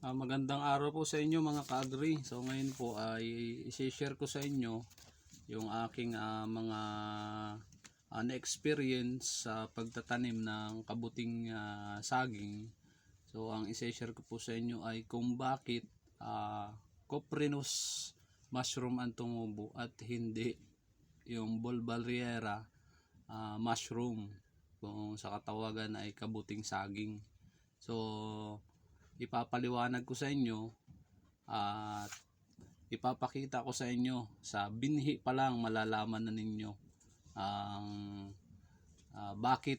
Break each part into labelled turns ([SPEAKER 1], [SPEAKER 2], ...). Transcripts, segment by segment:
[SPEAKER 1] Magandang araw po sa inyo mga ka-agri. So ngayon po ay i-share ko sa inyo yung aking mga na-experience sa pagtatanim ng kabuting saging. So ang i-share ko po sa inyo ay kung bakit Coprinus mushroom ang tumubo at hindi yung Bulbariera mushroom, kung sa katawagan ay kabuting saging. So ipapaliwanag ko sa inyo at ipapakita ko sa inyo, sa binhi pa lang malalaman na ninyo ang bakit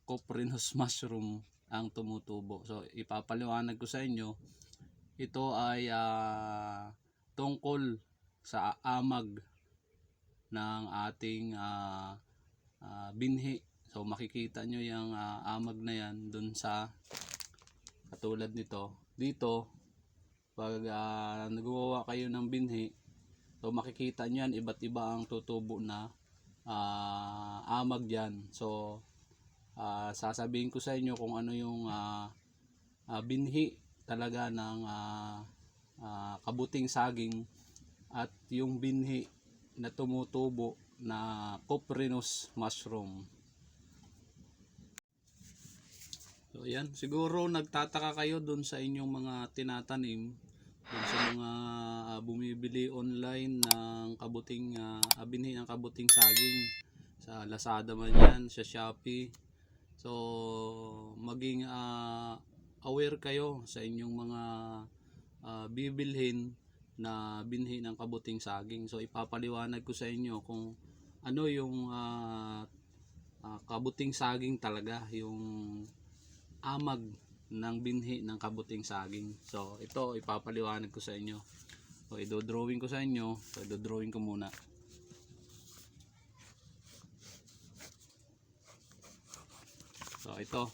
[SPEAKER 1] Coprinus mushroom ang tumutubo. So ipapaliwanag ko sa inyo, ito ay tungkol sa amag ng ating binhi. So makikita nyo yung amag na yan dun sa katulad nito. Dito pag nagawa kayo ng binhi, so makikita nyo yan, iba't iba ang tutubo na amag yan. So sasabihin ko sa inyo kung ano yung binhi talaga ng kabuting saging at yung binhi na tumutubo na Coprinus mushroom. So yan, siguro nagtataka kayo dun sa inyong mga tinatanim, dun sa mga bumibili online ng kabuting binhi ng kabuting saging sa Lazada man yan, sa Shopee. So maging aware kayo sa inyong mga bibilhin na binhi ng kabuting saging. So ipapaliwanag ko sa inyo kung ano yung kabuting saging talaga, yung amag ng binhi ng kabuting saging. So ito ipapaliwanag ko sa inyo. So i-drawing ko sa inyo. So i-drawing ko muna. So ito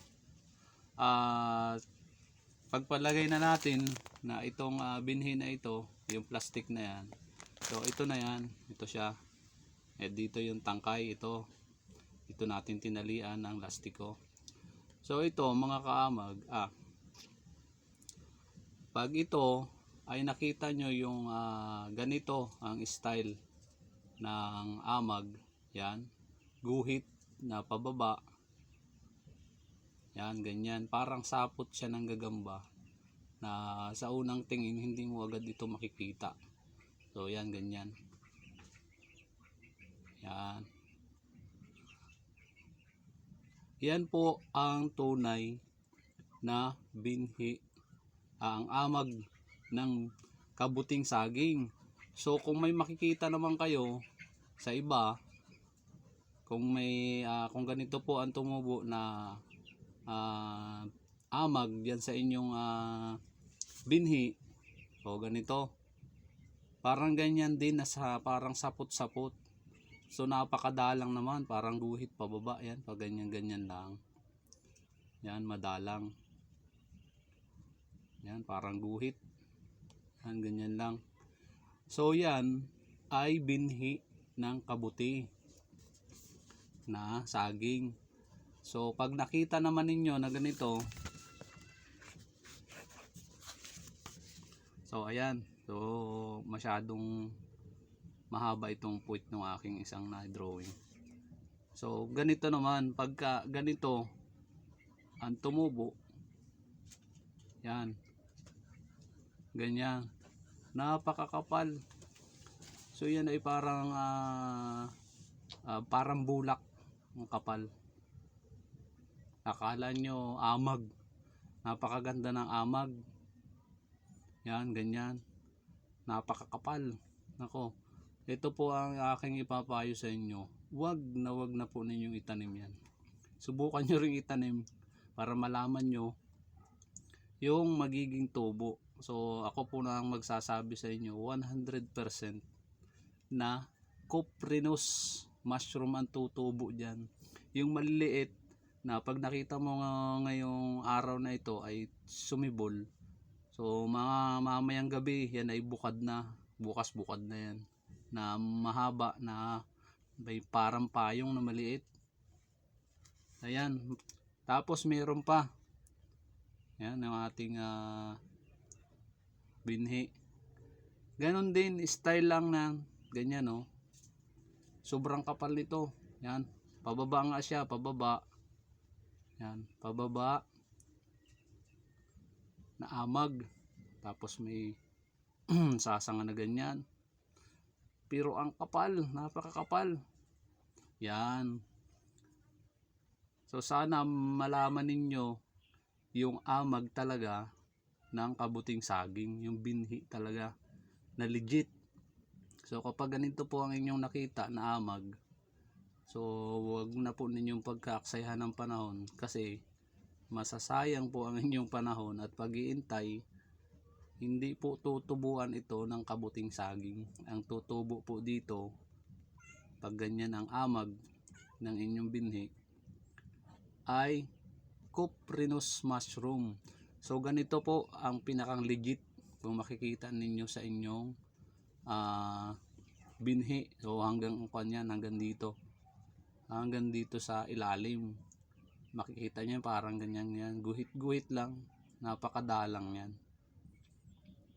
[SPEAKER 1] pagpalagay na natin na itong binhi na ito, yung plastic na yan. So ito na yan, ito siya. Dito yung tangkay, ito natin tinalian ng lastiko. So ito mga kaamag, pag ito ay nakita nyo yung ganito ang style ng amag, yan, guhit na pababa, yan, ganyan, parang sapot siya ng gagamba na sa unang tingin hindi mo agad ito makikita. So yan, ganyan, yan. Yan po ang tunay na binhi, ang amag ng kabuting saging. So kung may makikita naman kayo sa iba, kung may kung ganito po ang tumubo na amag yan sa inyong binhi, o ganito, parang ganyan din, parang sapot-sapot. So napakadalang naman, parang guhit pababa, yan, pag ganyan lang, yan, madalang, yan, parang guhit, yan, ganyan lang. So yan ay binhi ng kabuti na saging. So pag nakita naman ninyo na ganito, so ayan, so masyadong mahaba itong puwit ng aking isang na-drawing. So ganito naman, pagka ganito ang tumubo, yan, ganyan, napakakapal. So yan ay parang parang bulak ang kapal. Akala nyo amag, napakaganda ng amag, yan, ganyan, napakakapal. Nako, ito po ang aking ipapayo sa inyo, wag na po ninyong itanim yan. Subukan nyo ring itanim para malaman nyo yung magiging tubo. So ako po na ang magsasabi sa inyo, 100% na Coprinus mushroom ang tutubo dyan. Yung maliliit na pag nakita mo ngayong araw na ito ay sumibol, so mga mamayang gabi yan ay bukad na, bukas bukad na yan, na mahaba na may parang payong na maliit. Ayan, tapos meron pa, yan ang ating binhi. Ganon din, style lang na ganyan, oh. Sobrang kapal nito. Yan, pababa nga siya, pababa. Yan, pababa na amag. Tapos may sasanga na ganyan. Pero ang kapal, napakakapal. Yan. So sana malaman ninyo yung amag talaga ng kabuting saging, yung binhi talaga na legit. So kapag ganito po ang inyong nakita na amag, so wag na po ninyong pagkaaksayahan ng panahon kasi masasayang po ang inyong panahon at pag-iintay. Hindi po tutubuan ito ng kabuting saging. Ang tutubo po dito pag ganyan ang amag ng inyong binhi ay Coprinus mushroom. So ganito po ang pinakang legit kung makikita ninyo sa inyong binhi. So hanggang kanyan, hanggang dito sa ilalim makikita nyo parang ganyan yan, guhit lang, napakadalang yan.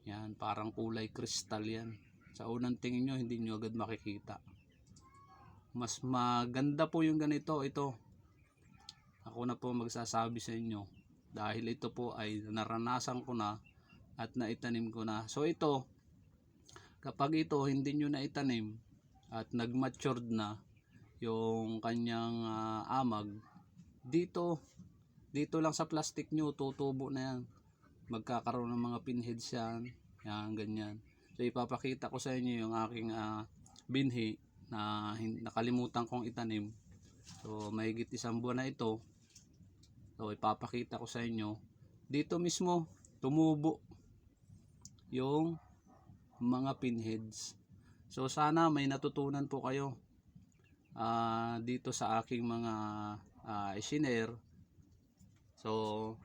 [SPEAKER 1] Yan, parang kulay kristal yan. Sa unang tingin nyo hindi nyo agad makikita. Mas maganda po yung ganito. Ito ako na po magsasabi sa inyo dahil ito po ay naranasan ko na at naitanim ko na. So ito, kapag ito hindi nyo na itanim at nag-matured na yung kanyang amag, dito lang sa plastic nyo tutubo na yan, magkakaroon ng mga pinheads yan, yan ganyan. So ipapakita ko sa inyo yung aking binhi na nakalimutan kong itanim. So mahigit 1 buwan na ito. So ipapakita ko sa inyo, dito mismo tumubo yung mga pinheads. So sana may natutunan po kayo dito sa aking mga isinare. So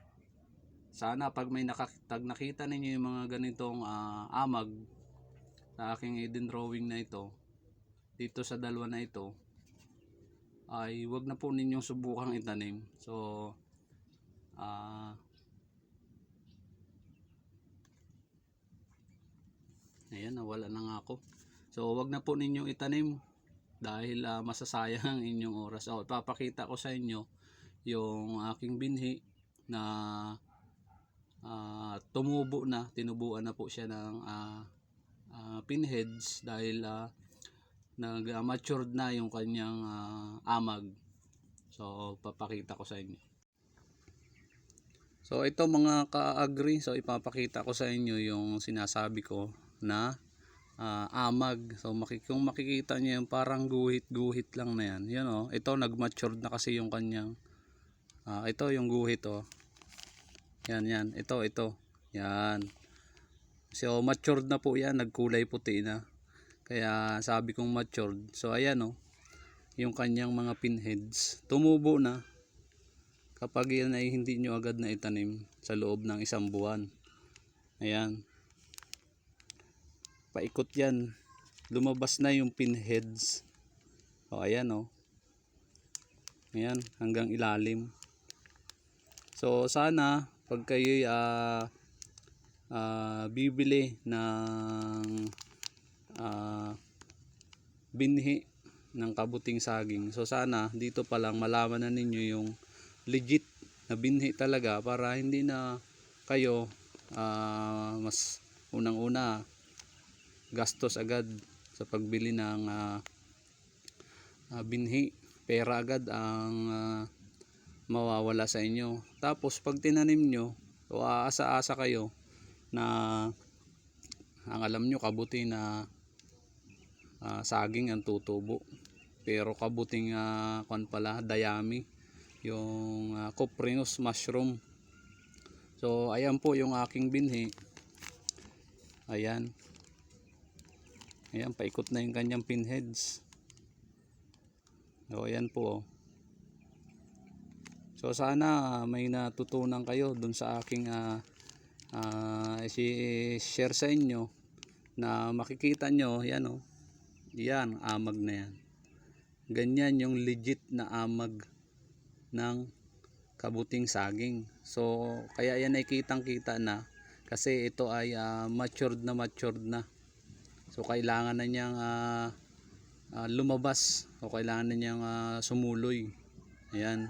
[SPEAKER 1] sana pag may nakita ninyo yung mga ganitong amag sa aking hidden drawing na ito, dito sa dalawa na ito, ay wag na po ninyong subukang itanim. So ayan, nawala na nga ako. So wag na po ninyong itanim dahil masasayang ang inyong oras. So ipapakita ko sa inyo yung aking binhi na tumubo na, tinubuan na po siya ng pinheads dahil nag-matured na yung kanyang amag. So papakita ko sa inyo. So ito mga ka-agri, so ipapakita ko sa inyo yung sinasabi ko na amag. So kung makikita nyo yung parang guhit lang na yan. Yan o, ito nag-matured na kasi yung kanyang ito yung guhit o. Yan, ito. Yan. So matured na po yan, nagkulay puti na. Kaya sabi kong matured. So ayan o, yung kanyang mga pinheads tumubo na kapag yan ay hindi nyo agad na itanim sa loob ng 1 buwan. Ayan, paikot yan, lumabas na yung pinheads. O ayan o, ayan, hanggang ilalim. So sana pag kayo bibili ng binhi ng kabuting saging, so sana dito pa lang malaman na ninyo yung legit na binhi talaga, para hindi na kayo mas unang-una gastos agad sa pagbili ng binhi. Pera agad ang mawawala sa inyo. Tapos pag tinanim nyo, o aasa-asa kayo na ang alam nyo kabuti na saging ang tutubo, pero kabuting kwan pala, dayami, yung Coprinus mushroom. So ayan po yung aking binhi. Ayan, paikot na yung kanyang pinheads. So ayan po. So sana may natutunan kayo dun sa aking i-share sa inyo, na makikita nyo yan o, yan amag na yan. Ganyan yung legit na amag ng kabuting saging. So kaya yan ay kitang kita na Kasi ito ay matured na. So kailangan na niyang lumabas o kailangan na niyang sumuloy. Ayan.